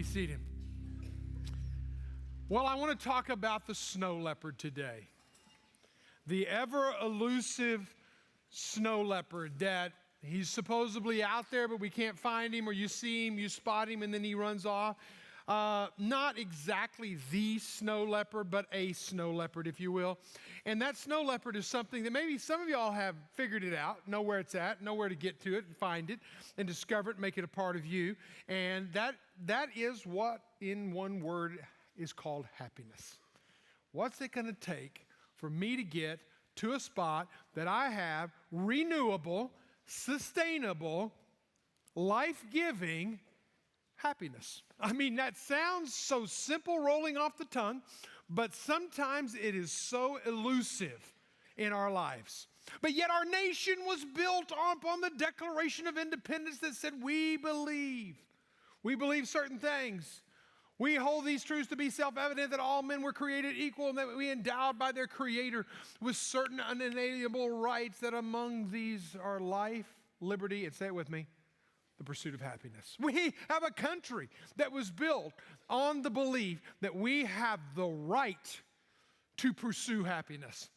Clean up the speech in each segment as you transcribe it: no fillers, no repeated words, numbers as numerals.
Be seated. Well, I want to talk about the snow leopard today. The ever elusive snow leopard that he's supposedly out there, but we can't find him, or you see him, you spot him, and then he runs off. Not exactly the snow leopard, but a snow leopard, if you will. And that snow leopard is something that maybe some of y'all have figured it out, know where it's at, know where to get to it and find it and discover it, make it a part of you. And that is what, in one word, is called happiness. What's it going to take for me to get to a spot that I have renewable, sustainable, life-giving happiness? I mean, that sounds so simple rolling off the tongue, but sometimes it is so elusive in our lives. But yet our nation was built upon the Declaration of Independence that said we believe certain things. We hold these truths to be self-evident, that all men were created equal and that we endowed by their Creator with certain unalienable rights, that among these are life, liberty, and say it with me, the pursuit of happiness. We have a country that was built on the belief that we have the right to pursue happiness.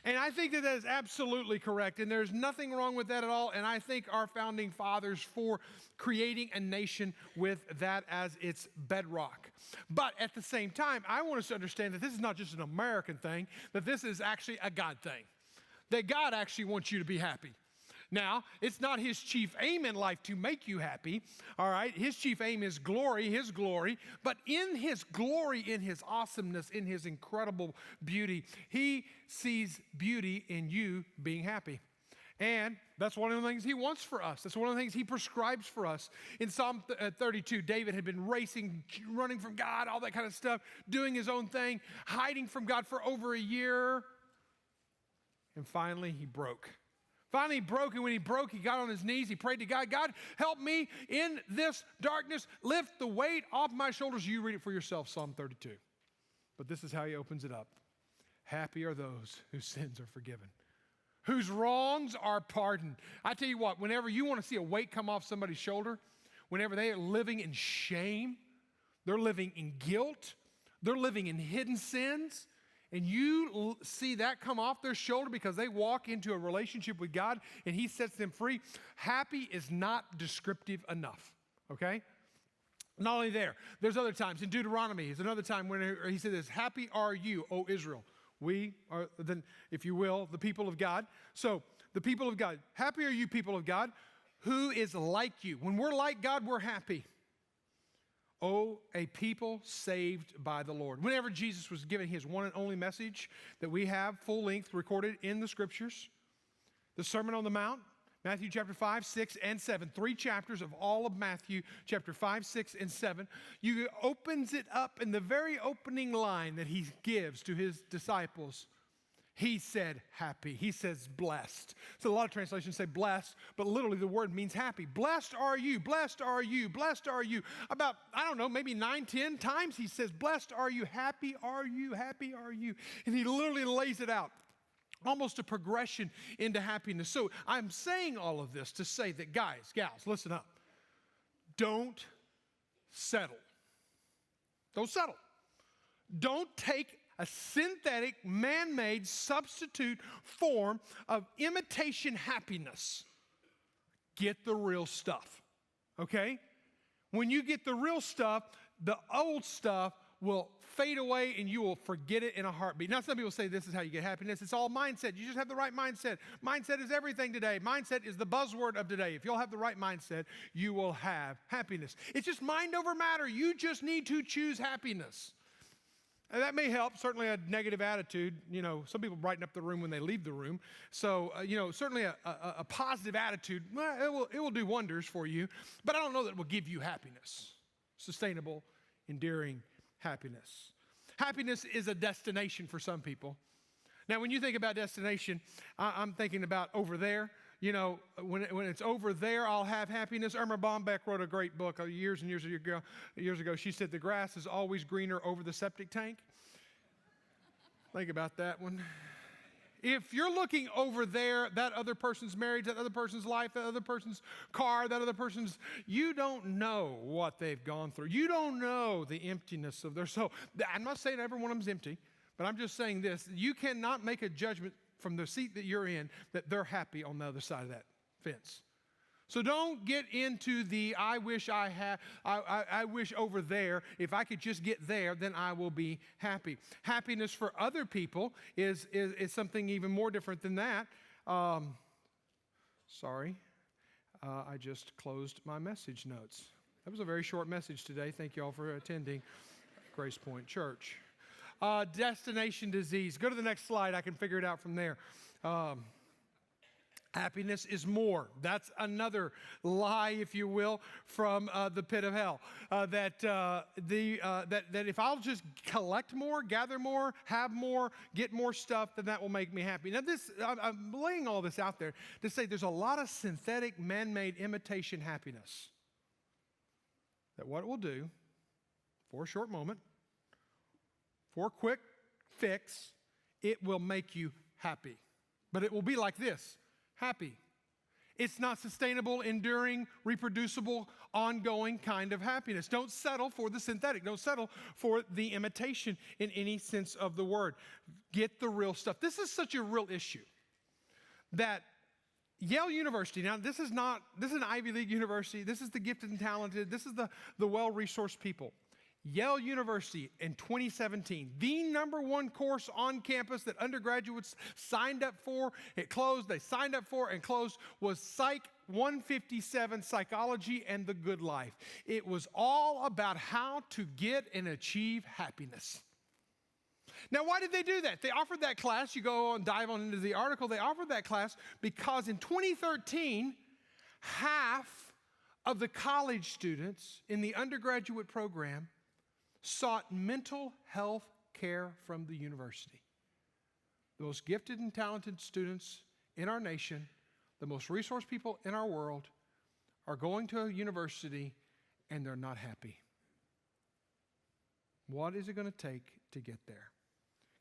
And I think that is absolutely correct, and there's nothing wrong with that at all. And I thank our founding fathers for creating a nation with that as its bedrock. But at the same time, I want us to understand that this is not just an American thing, that this is actually a God thing. That God actually wants you to be happy. Now, it's not his chief aim in life to make you happy, all right? His chief aim is glory, his glory. But in his glory, in his awesomeness, in his incredible beauty, he sees beauty in you being happy. And that's one of the things he wants for us. That's one of the things he prescribes for us. In Psalm 32, David had been racing, running from God, all that kind of stuff, doing his own thing, hiding from God for over a year. And finally, he broke. Finally, he broke, and when he broke, he got on his knees. He prayed to God, God, help me in this darkness. Lift the weight off my shoulders. You read it for yourself, Psalm 32. But this is how he opens it up. Happy are those whose sins are forgiven, whose wrongs are pardoned. I tell you what, whenever you want to see a weight come off somebody's shoulder, whenever they are living in shame, they're living in guilt, they're living in hidden sins, and you see that come off their shoulder because they walk into a relationship with God and he sets them free, happy is not descriptive enough, okay? Not only there's other times. In Deuteronomy, is another time when he said this, happy are you, O Israel. We are, then, if you will, the people of God. So the people of God, happy are you, people of God, who is like you. When we're like God, we're happy. Oh, a people saved by the Lord. Whenever Jesus was giving his one and only message that we have full length recorded in the scriptures, the Sermon on the Mount, Matthew chapter 5, 6, and 7, 3 chapters of all of Matthew, chapter 5, 6, and 7, he opens it up in the very opening line that he gives to his disciples. He said happy. He says blessed. So a lot of translations say blessed, but literally the word means happy. Blessed are you, blessed are you, blessed are you. About, I don't know, maybe 9, 10 times he says, blessed are you, happy are you, happy are you. And he literally lays it out. Almost a progression into happiness. So I'm saying all of this to say that guys, gals, listen up. Don't settle. Don't settle. Don't take a synthetic, man-made substitute form of imitation happiness. Get the real stuff, okay? When you get the real stuff, the old stuff will fade away and you will forget it in a heartbeat. Now, some people say this is how you get happiness. It's all mindset. You just have the right mindset. Mindset is everything today. Mindset is the buzzword of today. If you'll have the right mindset, you will have happiness. It's just mind over matter. You just need to choose happiness. And that may help. Certainly a negative attitude. You know, some people brighten up the room when they leave the room. So, certainly a positive attitude, well, it will do wonders for you. But I don't know that it will give you happiness. Sustainable, enduring happiness. Happiness is a destination for some people. Now, when you think about destination, I'm thinking about over there. You know, when it's over there, I'll have happiness. Irma Bombeck wrote a great book years and years ago. She said, the grass is always greener over the septic tank. Think about that one. If you're looking over there, that other person's marriage, that other person's life, that other person's car, that other person's, you don't know what they've gone through. You don't know the emptiness of their soul. I'm not saying every one of them's empty, but I'm just saying this. You cannot make a judgment from the seat that you're in that they're happy on the other side of that fence. So don't get into the I wish I wish over there. If I could just get there, then I will be happy. Happiness for other people is something even more different than that. Sorry, I just closed my message notes. That was a very short message today. Thank you all for attending Grace Point Church. Destination disease. Go to the next slide. I can figure it out from there. Happiness is more. That's another lie, if you will, from the pit of hell. That if I'll just collect more, gather more, have more, get more stuff, then that will make me happy. Now, I'm laying all this out there to say there's a lot of synthetic, man-made imitation happiness. That what it will do for a short moment, for a quick fix, it will make you happy. But it will be like this. Happy. It's not sustainable, enduring, reproducible, ongoing kind of happiness. Don't settle for the synthetic. Don't settle for the imitation in any sense of the word. Get the real stuff. This is such a real issue that Yale University, now this is an Ivy League university. This is the gifted and talented. This is the well-resourced people. Yale University in 2017, the number one course on campus that undergraduates signed up for, it closed, they signed up for and closed, was Psych 157, Psychology and the Good Life. It was all about how to get and achieve happiness. Now, why did they do that? They offered that class. You go and dive on into the article. They offered that class because in 2013, half of the college students in the undergraduate program sought mental health care from the university. The most gifted and talented students in our nation, the most resourced people in our world, are going to a university and they're not happy. What is it going to take to get there?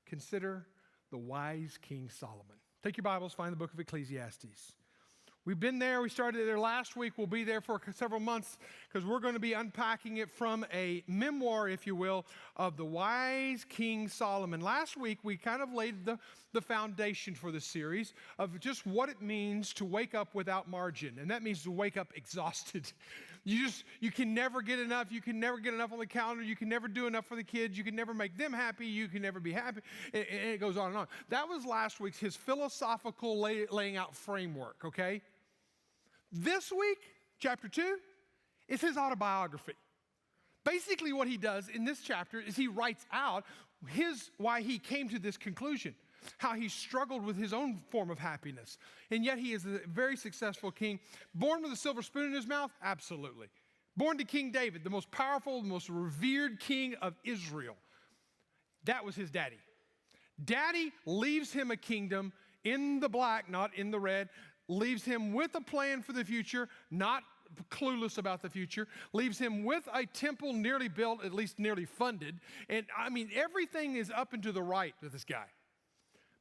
Consider the wise King Solomon. Take your Bibles, find the book of Ecclesiastes. We've been there. We started there last week. We'll be there for several months because we're going to be unpacking it from a memoir, if you will, of the wise King Solomon. Last week, we kind of laid the foundation for the series of just what it means to wake up without margin. And that means to wake up exhausted. You can never get enough. You can never get enough on the calendar. You can never do enough for the kids. You can never make them happy. You can never be happy. And it goes on and on. That was last week's, his philosophical laying out framework, okay? This week, chapter 2, is his autobiography. Basically what he does in this chapter is he writes out why he came to this conclusion, how he struggled with his own form of happiness. And yet he is a very successful king. Born with a silver spoon in his mouth? Absolutely. Born to King David, the most powerful, the most revered king of Israel. That was his daddy. Daddy leaves him a kingdom in the black, not in the red. Leaves him with a plan for the future, not clueless about the future, leaves him with a temple nearly built, at least nearly funded. And I mean, everything is up and to the right with this guy.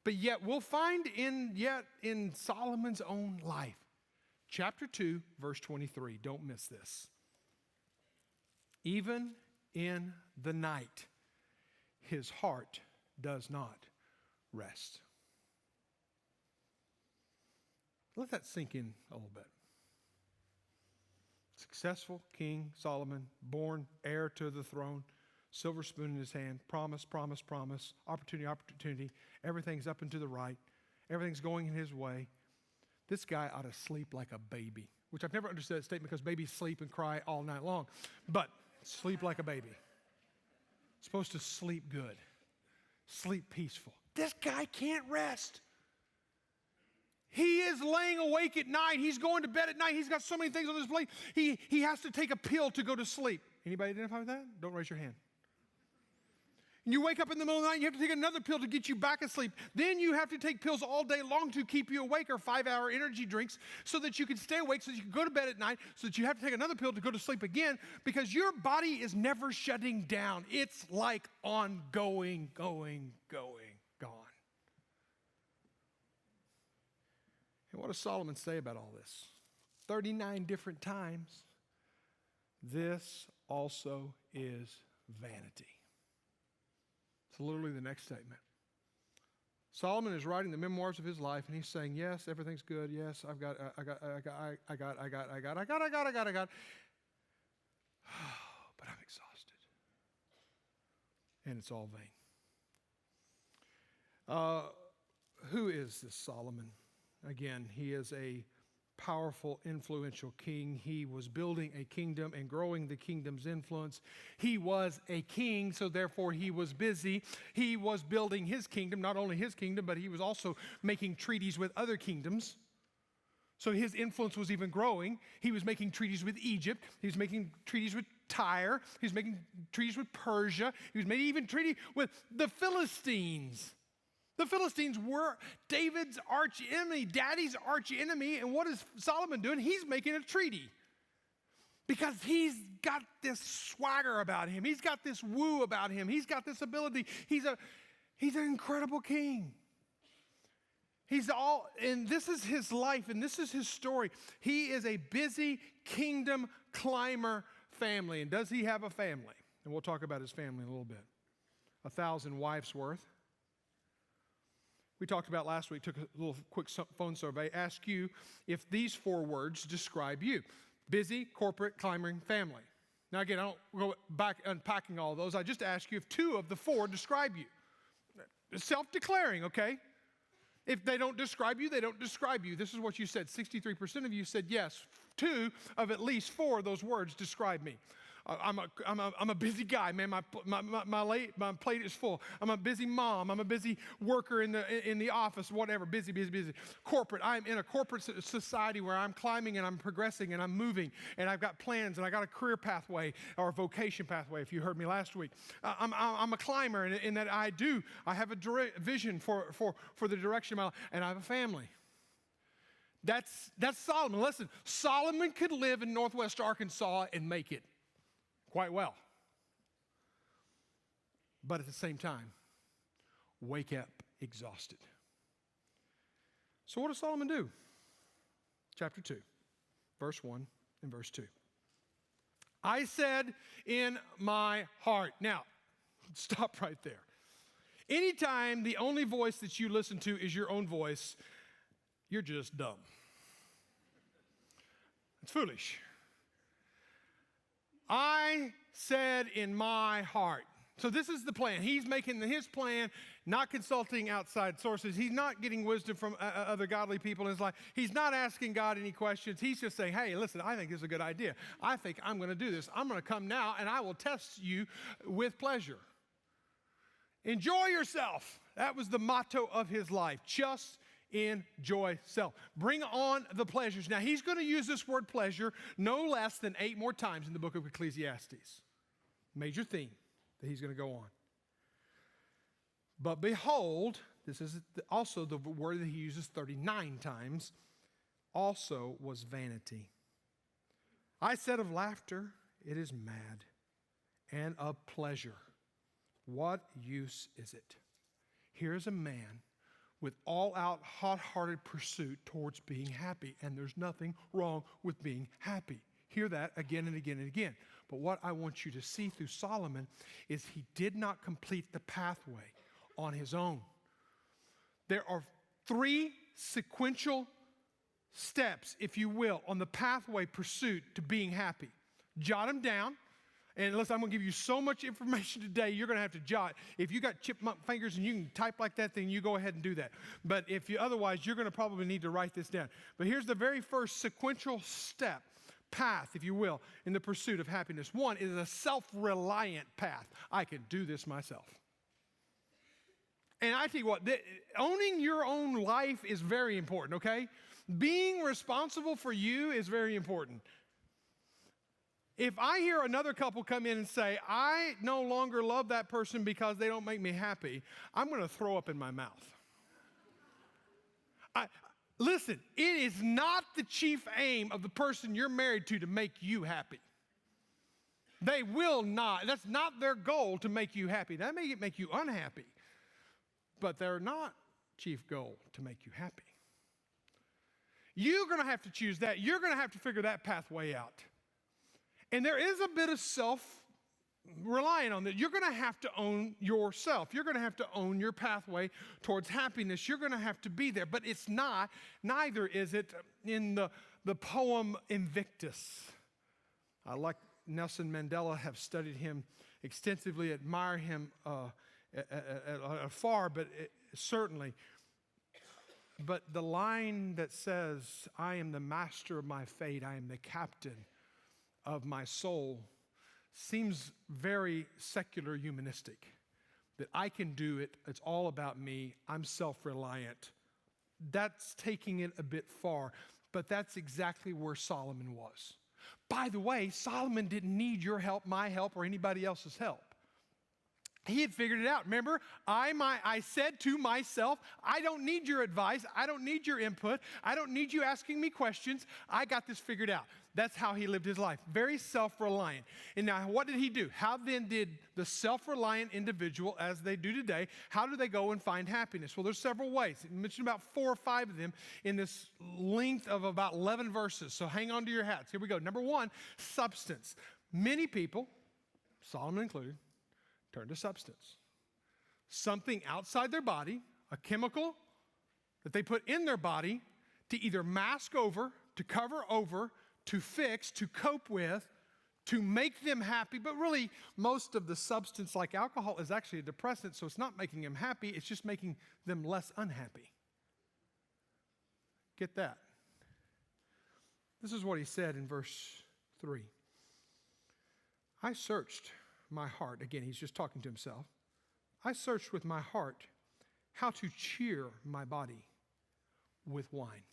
But yet we'll find in Solomon's own life, chapter 2, verse 23, don't miss this. Even in the night, his heart does not rest. Let that sink in a little bit. Successful King Solomon, born heir to the throne, silver spoon in his hand, promise, promise, promise, opportunity, opportunity. Everything's up and to the right. Everything's going in his way. This guy ought to sleep like a baby, which I've never understood that statement because babies sleep and cry all night long. But sleep like a baby. Supposed to sleep good, sleep peaceful. This guy can't rest. He is laying awake at night. He's going to bed at night. He's got so many things on his plate. He has to take a pill to go to sleep. Anybody identify with that? Don't raise your hand. And you wake up in the middle of the night, you have to take another pill to get you back asleep. Then you have to take pills all day long to keep you awake, or 5-hour energy drinks, so that you can stay awake, so that you can go to bed at night, so that you have to take another pill to go to sleep again, because your body is never shutting down. It's like ongoing, going, gone. what does Solomon say about all this? 39 different times. This also is vanity. It's literally the next statement. Solomon is writing the memoirs of his life, and he's saying, yes, everything's good. Yes, I got. But I'm exhausted. And it's all vain. Who is this Solomon? Again, he is a powerful, influential king. He was building a kingdom and growing the kingdom's influence. He was a king, so therefore he was busy. He was building his kingdom, not only his kingdom, but he was also making treaties with other kingdoms. So his influence was even growing. He was making treaties with Egypt. He was making treaties with Tyre. He was making treaties with Persia. He was making even treaty with the Philistines. The Philistines were David's arch enemy, Daddy's arch enemy. And what is Solomon doing? He's making a treaty because he's got this swagger about him. He's got this woo about him. He's got this ability. He's an incredible king. And this is his life, and this is his story. He is a busy kingdom climber family. And does he have a family? And we'll talk about his family in a little bit. 1,000 wives worth. We talked about last week, took a little quick phone survey, asked you if these 4 words describe you. Busy, corporate, climbing, family. Now again, I don't go back unpacking all of those. I just ask you if 2 of the 4 describe you. Self-declaring, okay? If they don't describe you, they don't describe you. This is what you said. 63% of you said yes. 2 of at least 4 of those words describe me. I'm a busy guy, man. My plate is full. I'm a busy mom. I'm a busy worker in the office, whatever. Busy. Corporate. I'm in a corporate society where I'm climbing and I'm progressing and I'm moving and I've got plans and I got a career pathway or a vocation pathway. If you heard me last week, I'm a climber in that I have a vision for the direction of my life, and I have a family. That's Solomon. Listen, Solomon could live in Northwest Arkansas and make it quite well. But at the same time, wake up exhausted. So what does Solomon do? Chapter 2, verse 1 and verse 2. I said in my heart. Now, stop right there. Anytime the only voice that you listen to is your own voice, you're just dumb. It's foolish. I said in my heart. So this is the plan. He's making his plan, not consulting outside sources. He's not getting wisdom from other godly people in his life. He's not asking God any questions. He's just saying, hey, listen, I think this is a good idea. I think I'm going to do this. I'm going to come now, and I will test you with pleasure. Enjoy yourself. That was the motto of his life. Just enjoy self. Bring on the pleasures. Now, he's going to use this word pleasure no less than 8 more times in the book of Ecclesiastes. Major theme that he's going to go on. But behold, this is also the word that he uses 39 times, also was vanity. I said of laughter, it is mad, and of pleasure, what use is it? Here's a man with all-out, hot-hearted pursuit towards being happy. And there's nothing wrong with being happy. Hear that again and again and again. But what I want you to see through Solomon is he did not complete the pathway on his own. There are 3 sequential steps, if you will, on the pathway pursuit to being happy. Jot them down. And listen, I'm going to give you so much information today, you're going to have to jot. If you got chipmunk fingers and you can type like that, then you go ahead and do that. But if you otherwise, you're going to probably need to write this down. But here's the very first sequential step, path, if you will, in the pursuit of happiness. 1 is a self-reliant path. I can do this myself. And I tell you what, owning your own life is very important, okay? Being responsible for you is very important. If I hear another couple come in and say, I no longer love that person because they don't make me happy, I'm going to throw up in my mouth. Listen, it is not the chief aim of the person you're married to make you happy. They will not. That's not their goal to make you happy. That may make you unhappy, but they're not chief goal to make you happy. You're going to have to choose that. You're going to have to figure that pathway out. And there is a bit of self-reliant on that. You're going to have to own yourself. You're going to have to own your pathway towards happiness. You're going to have to be there. But it's not, neither is it in the poem Invictus. I like Nelson Mandela, have studied him extensively, admire him afar, but certainly. But the line that says, I am the master of my fate, I am the captain of my soul, seems very secular humanistic. That I can do it, it's all about me, I'm self-reliant. That's taking it a bit far, but that's exactly where Solomon was. By the way, Solomon didn't need your help, my help, or anybody else's help. He had figured it out. Remember, I said to myself, I don't need your advice. I don't need your input. I don't need you asking me questions. I got this figured out. That's how he lived his life. Very self-reliant. And now, what did he do? How then did the self-reliant individual, as they do today, how do they go and find happiness? Well, there's several ways. I mentioned about 4 or 5 of them in this length of about 11 verses. So hang on to your hats. Here we go. Number 1, substance. Many people, Solomon included, turn to substance. Something outside their body, a chemical that they put in their body to either mask over, to cover over, to fix, to cope with, to make them happy. But really, most of the substance like alcohol is actually a depressant, so it's not making them happy, it's just making them less unhappy. Get that? This is what he said in verse 3. I searched my heart. Again, he's just talking to himself. I searched with my heart how to cheer my body with wine.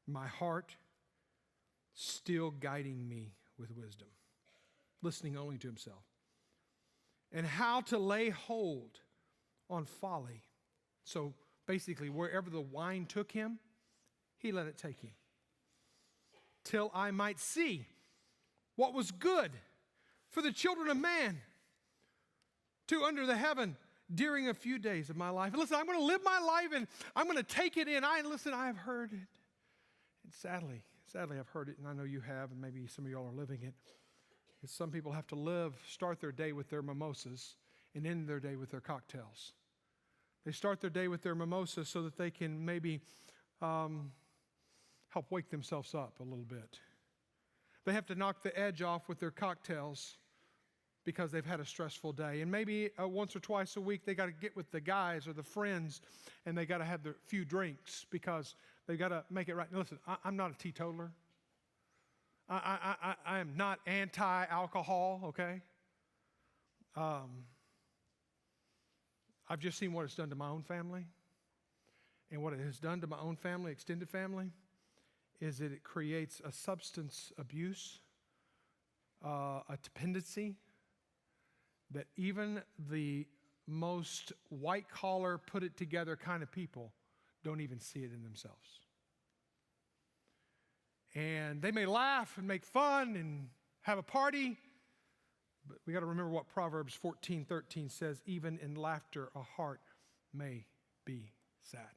My heart still guiding me with wisdom, listening only to himself. And how to lay hold on folly. So basically, wherever the wine took him, he let it take him. Till I might see what was good for the children of man to under the heaven during a few days of my life. And listen, I'm going to live my life and I'm going to take it in. I have heard it. And sadly, I've heard it, and I know you have, and maybe some of y'all are living it. Some people have to start their day with their mimosas and end their day with their cocktails. They start their day with their mimosas so that they can maybe help wake themselves up a little bit. They have to knock the edge off with their cocktails because they've had a stressful day. And maybe once or twice a week, they got to get with the guys or the friends, and they got to have their few drinks because they got to make it right. Now, listen, I'm not a teetotaler. I am not anti-alcohol, okay? I've just seen what it's done to my own family. And what it has done to my own family, extended family, is that it creates a substance abuse, a dependency that even the most white-collar, put-it-together kind of people don't even see it in themselves. And they may laugh and make fun and have a party, but we got to remember what Proverbs 14:13 says, even in laughter a heart may be sad.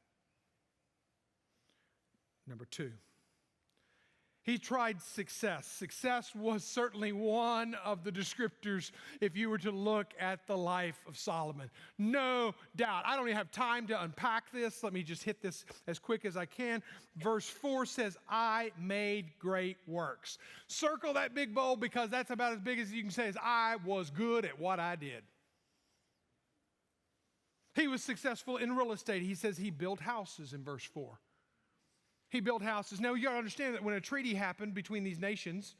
Number 2, he tried success. Success was certainly one of the descriptors if you were to look at the life of Solomon. No doubt. I don't even have time to unpack this. Let me just hit this as quick as I can. Verse 4 says, I made great works. Circle that big bowl because that's about as big as you can say is I was good at what I did. He was successful in real estate. He says he built houses in verse 4. He built houses. Now, you got to understand that when a treaty happened between these nations,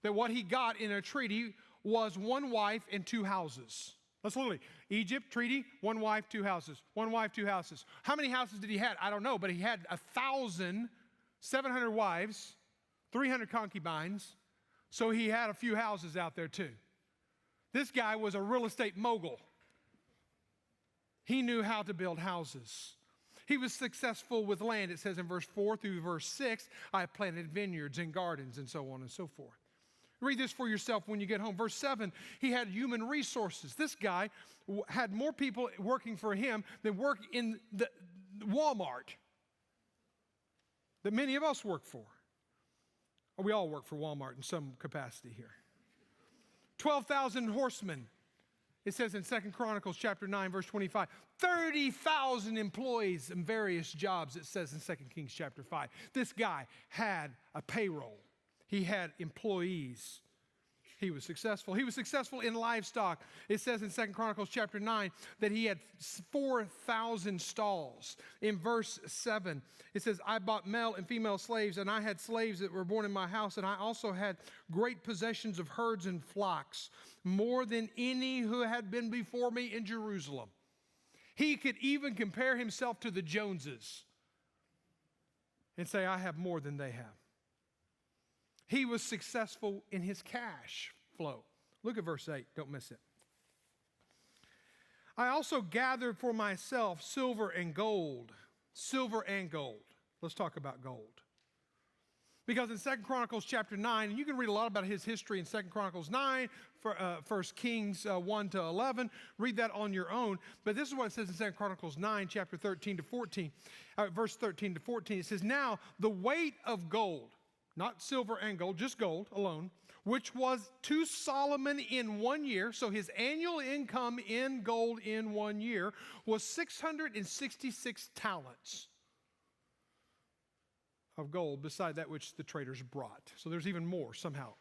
that what he got in a treaty was 1 wife and 2 houses. That's literally Egypt, treaty, 1 wife, 2 houses. 1 wife, 2 houses. How many houses did he have? I don't know, but he had 1,700 wives, 300 concubines, so he had a few houses out there too. This guy was a real estate mogul. He knew how to build houses. He was successful with land. It says in verse 4 through verse 6, I have planted vineyards and gardens and so on and so forth. Read this for yourself when you get home. Verse 7, he had human resources. This guy had more people working for him than work in Walmart that many of us work for. Or we all work for Walmart in some capacity here. 12,000 horsemen. It says in 2 Chronicles chapter 9, verse 25, 30,000 employees in various jobs, it says in 2 Kings chapter 5. This guy had a payroll. He had employees. He was successful. He was successful in livestock. It says in 2 Chronicles chapter 9 that he had 4,000 stalls. In verse 7, it says, I bought male and female slaves, and I had slaves that were born in my house, and I also had great possessions of herds and flocks, more than any who had been before me in Jerusalem. He could even compare himself to the Joneses and say, I have more than they have. He was successful in his cash flow. Look at verse 8. Don't miss it. I also gathered for myself silver and gold. Silver and gold. Let's talk about gold. Because in 2 Chronicles chapter 9, and you can read a lot about his history in 2 Chronicles 9, 1 Kings 1 to 11. Read that on your own. But this is what it says in 2 Chronicles 9, chapter 13 to 14. Verse 13 to 14. It says, now the weight of gold, not silver and gold, just gold alone, which was to Solomon in 1 year, so his annual income in gold in 1 year was 666 talents of gold beside that which the traders brought. So there's even more somehow.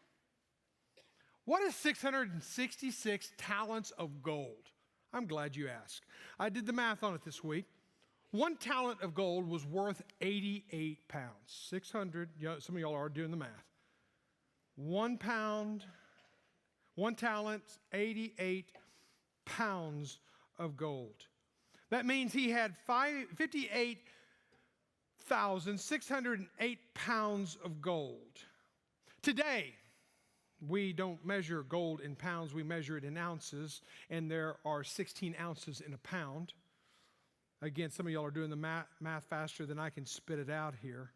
What is 666 talents of gold? I'm glad you asked. I did the math on it this week. 1 talent of gold was worth 88 pounds. 600, some of y'all are doing the math. 1 pound, 1 talent, 88 pounds of gold. That means he had 58,608 pounds of gold. Today, we don't measure gold in pounds, we measure it in ounces, and there are 16 ounces in a pound. Again, some of y'all are doing the math faster than I can spit it out here.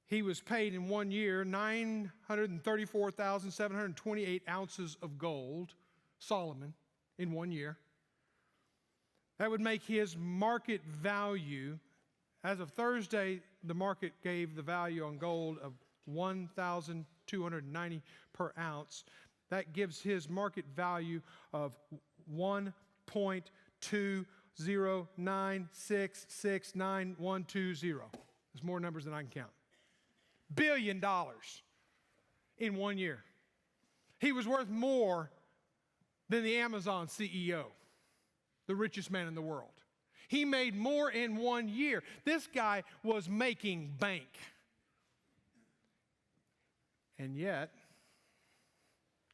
He was paid in 1 year 934,728 ounces of gold, Solomon, in 1 year. That would make his market value, as of Thursday, the market gave the value on gold of $1,290 per ounce. That gives his market value of 1.209669120. There's more numbers than I can count. $1 billion in 1 year. He was worth more than the Amazon CEO, the richest man in the world. He made more in 1 year. This guy was making bank. And yet,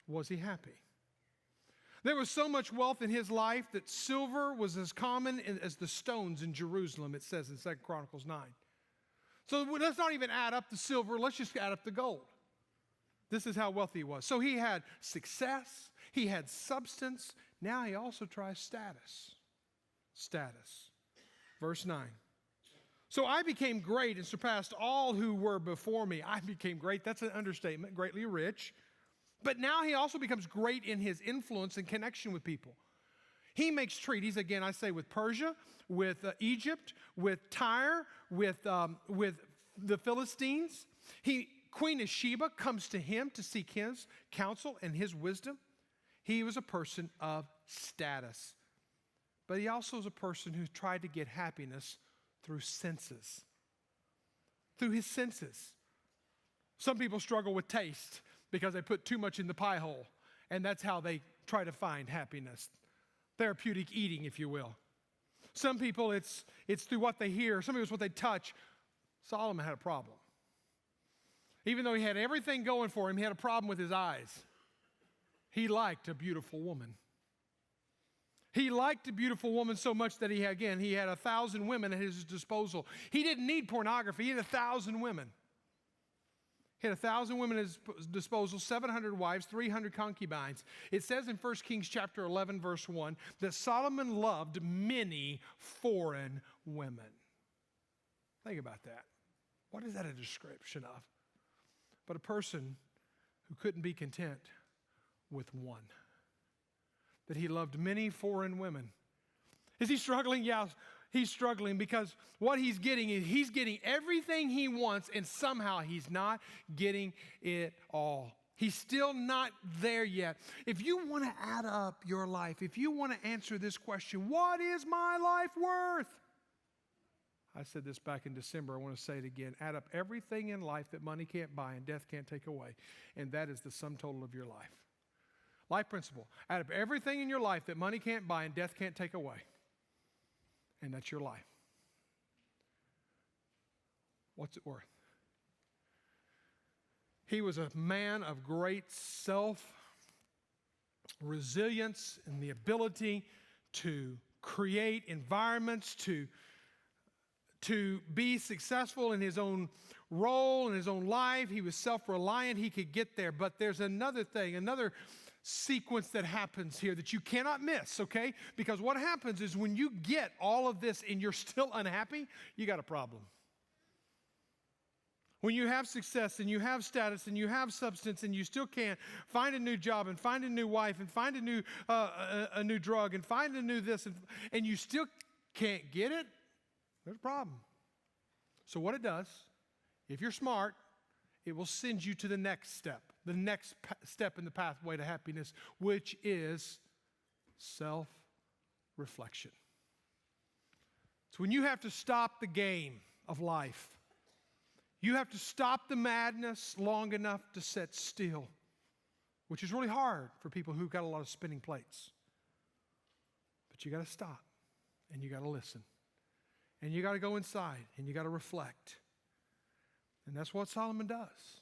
was he happy? There was so much wealth in his life that silver was as common as the stones in Jerusalem, it says in 2 Chronicles 9. So let's not even add up the silver, let's just add up the gold. This is how wealthy he was. So he had success, he had substance, now he also tries status. Status. Verse 9. So I became great and surpassed all who were before me. I became great, that's an understatement, greatly rich. But now he also becomes great in his influence and connection with people. He makes treaties, again, I say with Persia, with Egypt, with Tyre, with the Philistines. Queen of Sheba comes to him to seek his counsel and his wisdom. He was a person of status. But he also is a person who tried to get happiness through senses. Through his senses. Some people struggle with taste because they put too much in the pie hole, and that's how they try to find happiness. Therapeutic eating, if you will. Some people, it's through what they hear. Some people, it's what they touch. Solomon had a problem. Even though he had everything going for him, he had a problem with his eyes. He liked a beautiful woman. He liked a beautiful woman so much that he had 1,000 women at his disposal. He didn't need pornography. He had 1,000 women. He had 1,000 women at his disposal, 700 wives, 300 concubines. It says in 1 Kings chapter 11, verse 1, that Solomon loved many foreign women. Think about that. What is that a description of? But a person who couldn't be content with one. That he loved many foreign women. Is he struggling? Yeah. He's struggling because what he's getting is he's getting everything he wants, and somehow he's not getting it all. He's still not there yet. If you want to add up your life, if you want to answer this question, what is my life worth? I said this back in December. I want to say it again. Add up everything in life that money can't buy and death can't take away, and that is the sum total of your life. Life principle. Add up everything in your life that money can't buy and death can't take away, and that's your life. What's it worth? He was a man of great self-resilience and the ability to create environments, to be successful in his own role, in his own life. He was self-reliant. He could get there. But there's another thing, another sequence that happens here that you cannot miss, okay? Because what happens is when you get all of this and you're still unhappy, you got a problem. When you have success and you have status and you have substance and you still can't find a new job and find a new wife and find a new drug and find a new this and you still can't get it, there's a problem. So what it does, if you're smart, it will send you to the next step in the pathway to happiness, which is self-reflection. It's when you have to stop the game of life. You have to stop the madness long enough to sit still, which is really hard for people who've got a lot of spinning plates. But you got to stop, and you got to listen. And you got to go inside, and you got to reflect. And that's what Solomon does.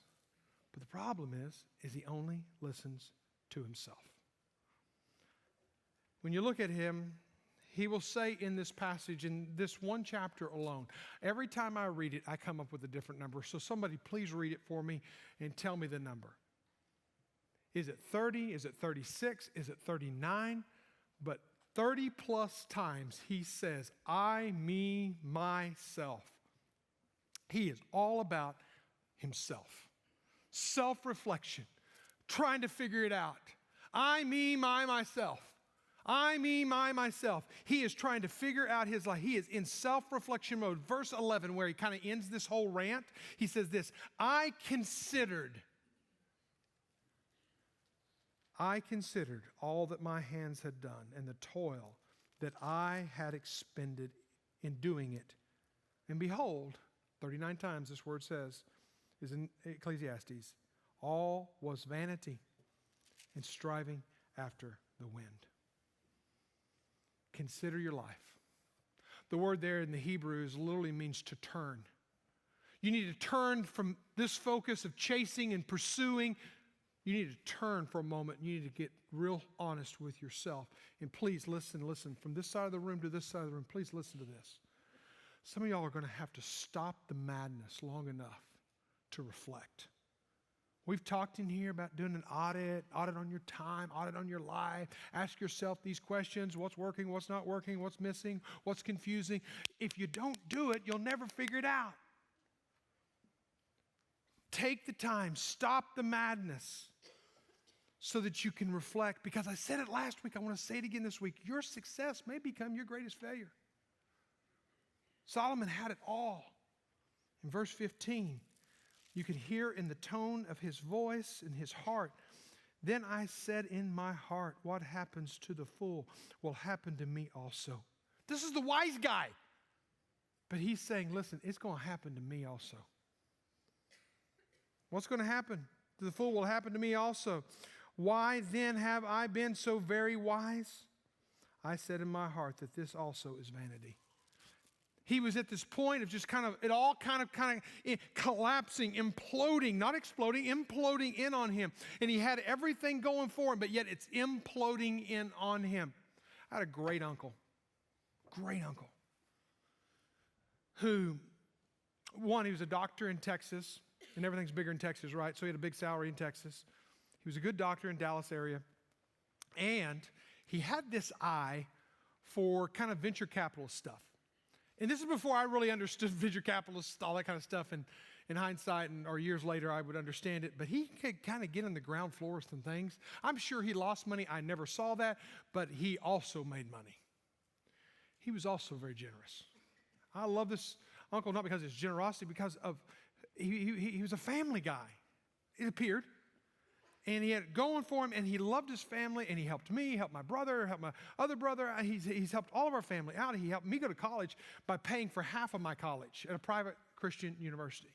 But the problem is he only listens to himself. When you look at him, he will say in this passage, in this one chapter alone, every time I read it, I come up with a different number. So somebody please read it for me and tell me the number. Is it 30? Is it 36? Is it 39? But 30 plus times he says, I, me, myself. He is all about himself. Self-reflection. Trying to figure it out. I, me, myself. I, me, myself. He is trying to figure out his life. He is in self-reflection mode. Verse 11, where he kind of ends this whole rant, he says this, I considered all that my hands had done and the toil that I had expended in doing it. And behold, 39 times this word says, is in Ecclesiastes, all was vanity and striving after the wind. Consider your life. The word there in the Hebrew literally means to turn. You need to turn from this focus of chasing and pursuing. You need to turn for a moment. You need to get real honest with yourself. And please listen. From this side of the room to this side of the room, please listen to this. Some of y'all are going to have to stop the madness long enough to reflect. We've talked in here about doing an audit on your time, audit on your life. Ask yourself these questions. What's working, what's not working, what's missing, what's confusing. If you don't do it, you'll never figure it out. Take the time, stop the madness so that you can reflect. Because I said it last week, I want to say it again this week. Your success may become your greatest failure. Solomon had it all. In verse 15, you could hear in the tone of his voice and his heart, then I said in my heart, what happens to the fool will happen to me also. This is the wise guy. But he's saying, listen, it's going to happen to me also. What's going to happen to the fool will happen to me also. Why then have I been so very wise? I said in my heart that this also is vanity. He was at this point of just it all kind of collapsing, imploding, not exploding, imploding in on him. And he had everything going for him, but yet it's imploding in on him. I had a great uncle, who, he was a doctor in Texas, and everything's bigger in Texas, right? So he had a big salary in Texas. He was a good doctor in Dallas area. And he had this eye for kind of venture capitalist stuff. And this is before I really understood venture capitalists, all that kind of stuff. And in hindsight, or years later, I would understand it. But he could kind of get on the ground floor with some things. I'm sure he lost money. I never saw that. But he also made money. he was also very generous. I love this uncle not because of his generosity, because of he was a family guy. It appeared. And he had it going for him, and he loved his family, and he helped me, he helped my brother, helped my other brother. He's helped all of our family out. He helped me go to college by paying for half of my college at a private Christian university.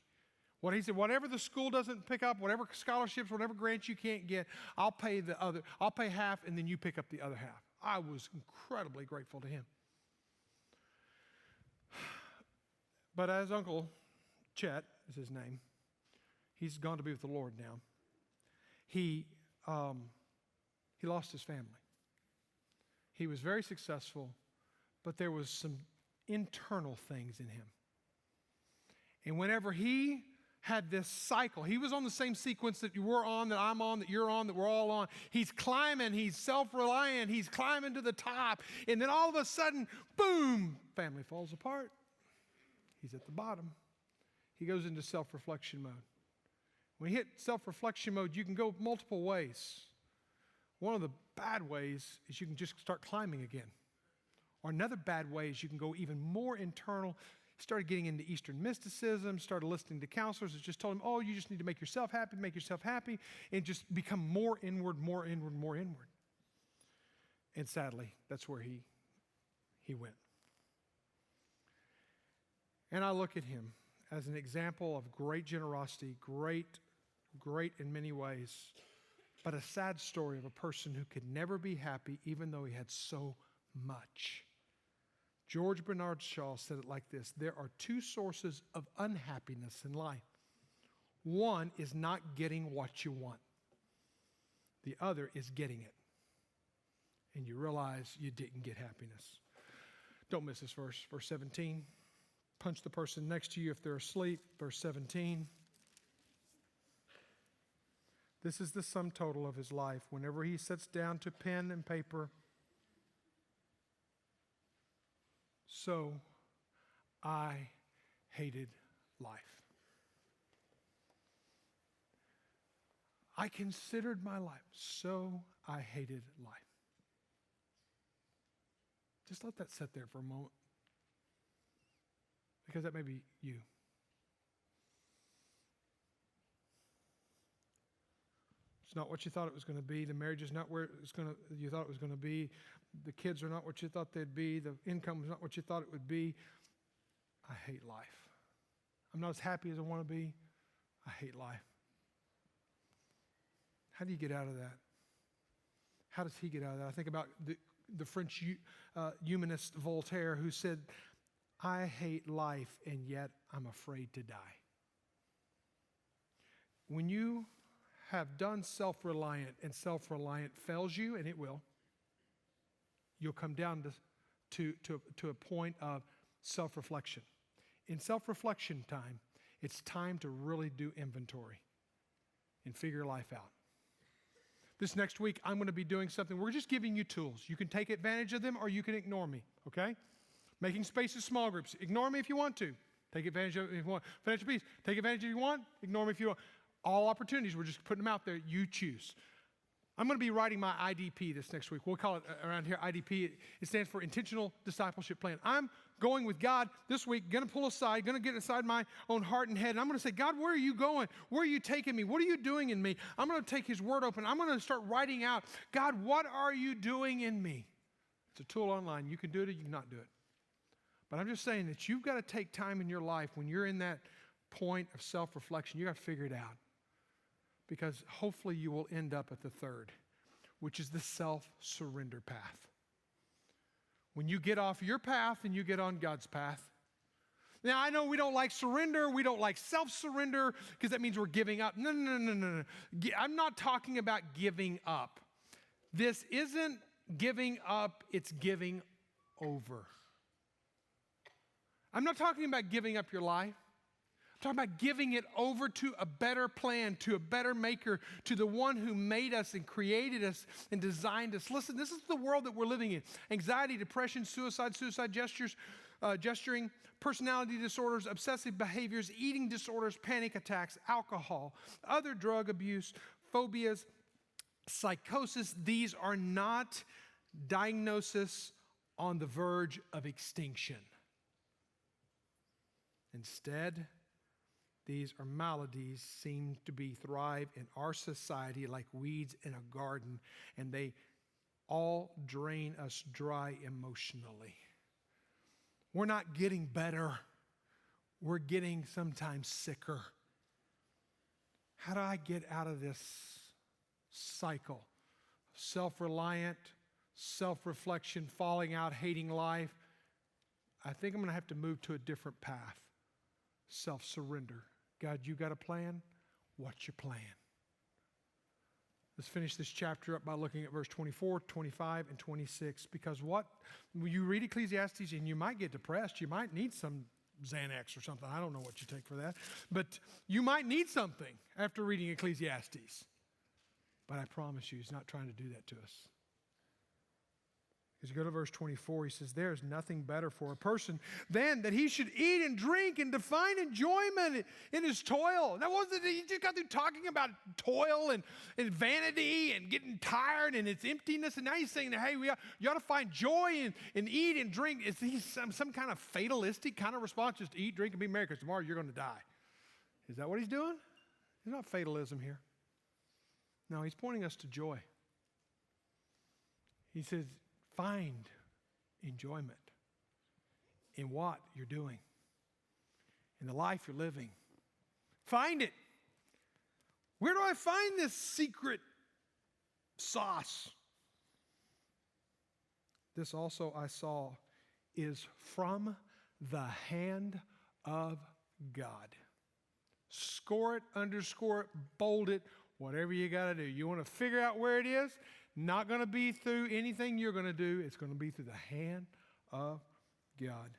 What he said, whatever the school doesn't pick up, whatever scholarships, whatever grants you can't get, I'll pay half, and then you pick up the other half. I was incredibly grateful to him. But as Uncle Chet is his name, he's gone to be with the Lord now. He lost his family. He was very successful, but there was some internal things in him. And whenever he had this cycle, he was on the same sequence that you were on, that I'm on, that you're on, that we're all on. He's climbing, he's self-reliant, he's climbing to the top, and then all of a sudden, boom, family falls apart. He's at the bottom. He goes into self-reflection mode. When you hit self-reflection mode, you can go multiple ways. One of the bad ways is you can just start climbing again. Or another bad way is you can go even more internal. Started getting into Eastern mysticism, started listening to counselors that just told him, oh, you just need to make yourself happy, and just become more inward. And sadly, that's where he went. And I look at him as an example of great generosity, great in many ways, but a sad story of a person who could never be happy even though he had so much. George Bernard Shaw said it like this: there are two sources of unhappiness in life. One is not getting what you want. The other is getting it. And you realize you didn't get happiness. Don't miss this verse, verse 17. Punch the person next to you if they're asleep, verse 17. This is the sum total of his life. Whenever he sits down to pen and paper, so I hated life. I considered my life, so I hated life. Just let that sit there for a moment, because that may be you. It's not what you thought it was going to be. The marriage is not where you thought it was going to be. The kids are not what you thought they'd be. The income is not what you thought it would be. I hate life. I'm not as happy as I want to be. I hate life. How do you get out of that? How does he get out of that? I think about the French humanist Voltaire, who said, I hate life, and yet I'm afraid to die. When you have done self-reliant, and self-reliant fails you, and it will, you'll come down to a point of self-reflection. In self-reflection time, it's time to really do inventory and figure life out. This next week, I'm going to be doing something. We're just giving you tools. You can take advantage of them, or you can ignore me, okay? Making spaces, small groups. Ignore me if you want to. Take advantage of it if you want. Financial peace. Take advantage if you want. Ignore me if you want. All opportunities, we're just putting them out there. You choose. I'm going to be writing my IDP this next week. We'll call it around here IDP. It stands for Intentional Discipleship Plan. I'm going with God this week, going to pull aside, going to get inside my own heart and head, and I'm going to say, God, where are you going? Where are you taking me? What are you doing in me? I'm going to take his word open. I'm going to start writing out, God, what are you doing in me? It's a tool online. You can do it or you can not do it. But I'm just saying that you've got to take time in your life when you're in that point of self-reflection. You've got to figure it out. Because hopefully you will end up at the third, which is the self-surrender path. When you get off your path and you get on God's path. Now, I know we don't like surrender. We don't like self-surrender because that means we're giving up. No. I'm not talking about giving up. This isn't giving up. It's giving over. I'm not talking about giving up your life. I'm talking about giving it over to a better plan, to a better maker, to the one who made us and created us and designed us. Listen, this is the world that we're living in. Anxiety, depression, suicide gesturing, personality disorders, obsessive behaviors, eating disorders, panic attacks, alcohol, other drug abuse, phobias, psychosis. These are not diagnoses on the verge of extinction. Instead, these are maladies seem to be thrive in our society like weeds in a garden, and they all drain us dry emotionally. We're not getting better. We're getting sometimes sicker. How do I get out of this cycle? Self-reliant, self-reflection, falling out, hating life. I think I'm going to have to move to a different path. Self-surrender. God, you got a plan? What's your plan? Let's finish this chapter up by looking at verse 24, 25, and 26. Because what? You read Ecclesiastes and you might get depressed. You might need some Xanax or something. I don't know what you take for that. But you might need something after reading Ecclesiastes. But I promise you, he's not trying to do that to us. As you go to verse 24, he says, there is nothing better for a person than that he should eat and drink and find enjoyment in his toil. That wasn't, he just got through talking about toil and vanity and getting tired and its emptiness. And now he's saying that, hey, you ought to find joy and eat and drink. Is he some kind of fatalistic kind of response? Just eat, drink, and be merry because tomorrow you're going to die. Is that what he's doing? There's not fatalism here. No, he's pointing us to joy. He says, find enjoyment in what you're doing, in the life you're living. Find it. Where do I find this secret sauce? This also I saw is from the hand of God. Score it, underscore it, bold it, whatever you got to do. You want to figure out where it is? Not going to be through anything you're going to do. It's going to be through the hand of God.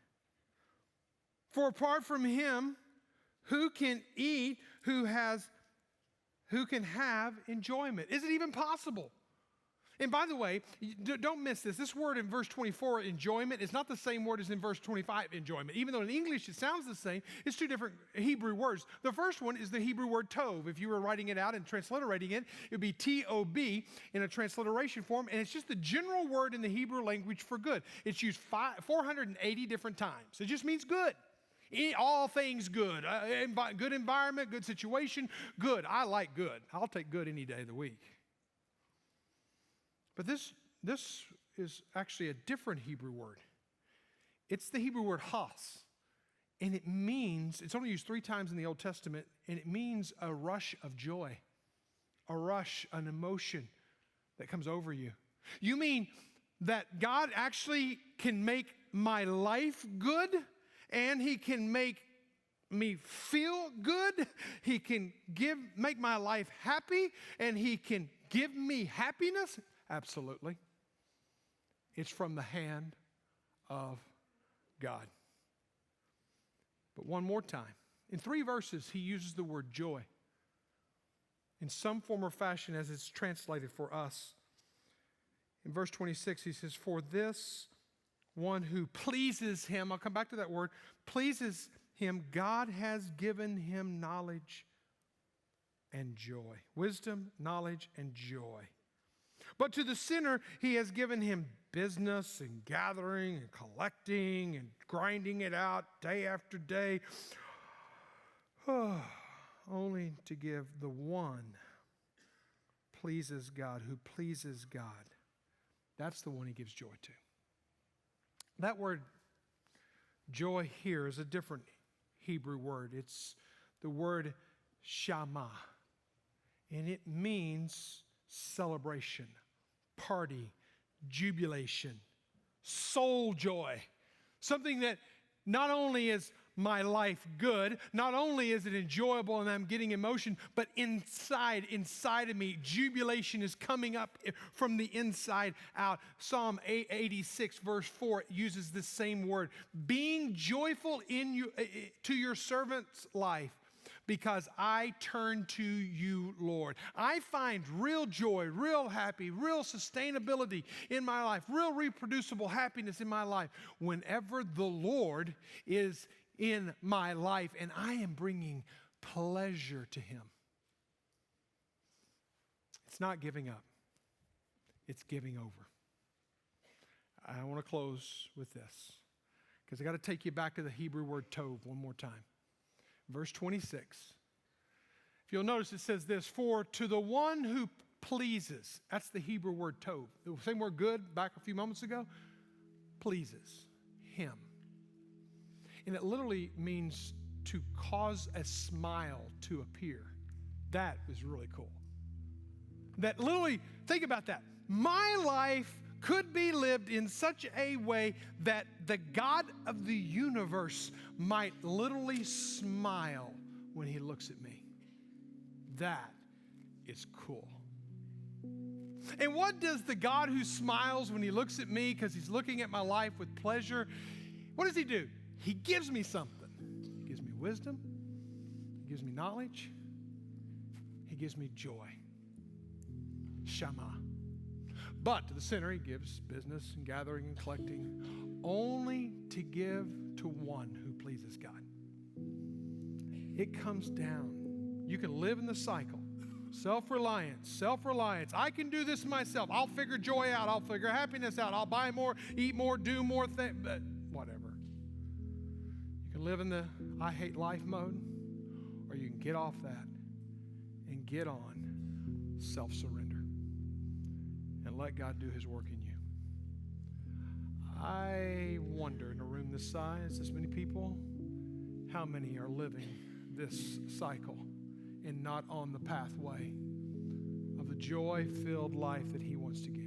For apart from him, who can eat, who can have enjoyment? Is it even possible? And by the way, don't miss this. This word in verse 24, enjoyment, is not the same word as in verse 25, enjoyment. Even though in English it sounds the same, it's two different Hebrew words. The first one is the Hebrew word tov. If you were writing it out and transliterating it, it would be T-O-B in a transliteration form, and it's just the general word in the Hebrew language for good. It's used 480 different times. It just means good. All things good. Good environment, good situation, good. I like good. I'll take good any day of the week. But this is actually a different Hebrew word. It's the Hebrew word has. And it means, it's only used 3 times in the Old Testament, and it means a rush of joy. A rush, an emotion that comes over you. You mean that God actually can make my life good, and he can make me feel good. He can make my life happy, and he can give me happiness. Absolutely. It's from the hand of God. But one more time. In 3 verses, he uses the word joy in some form or fashion as it's translated for us. In verse 26, he says, for this one who pleases him, I'll come back to that word, pleases him, God has given him knowledge and joy. Wisdom, knowledge, and joy. But to the sinner, he has given him business and gathering and collecting and grinding it out day after day, only to give the one pleases God, who pleases God. That's the one he gives joy to. That word joy here is a different Hebrew word. It's the word shama, and it means celebration, party, jubilation, soul joy. Something that not only is my life good, not only is it enjoyable and I'm getting emotion, but inside of me, jubilation is coming up from the inside out. Psalm 86 verse 4 uses the same word. Being joyful in you, to your servant's life, because I turn to you, Lord. I find real joy, real happy, real sustainability in my life, real reproducible happiness in my life whenever the Lord is in my life and I am bringing pleasure to him. It's not giving up. It's giving over. I want to close with this because I got to take you back to the Hebrew word tov one more time. Verse 26. If you'll notice, it says this, for to the one who pleases, that's the Hebrew word tov. The same word good back a few moments ago, pleases him. And it literally means to cause a smile to appear. That is really cool. That literally, think about that. My life could be lived in such a way that the God of the universe might literally smile when he looks at me. That is cool. And what does the God who smiles when he looks at me because he's looking at my life with pleasure, what does he do? He gives me something. He gives me wisdom. He gives me knowledge. He gives me joy. Shama. But to the sinner, he gives business and gathering and collecting only to give to one who pleases God. It comes down. You can live in the cycle. Self-reliance. I can do this myself. I'll figure joy out. I'll figure happiness out. I'll buy more, eat more, do more things. But whatever. You can live in the I hate life mode, or you can get off that and get on self-surrender and let God do his work in you. I wonder, in a room this size, this many people, how many are living this cycle and not on the pathway of the joy-filled life that he wants to give.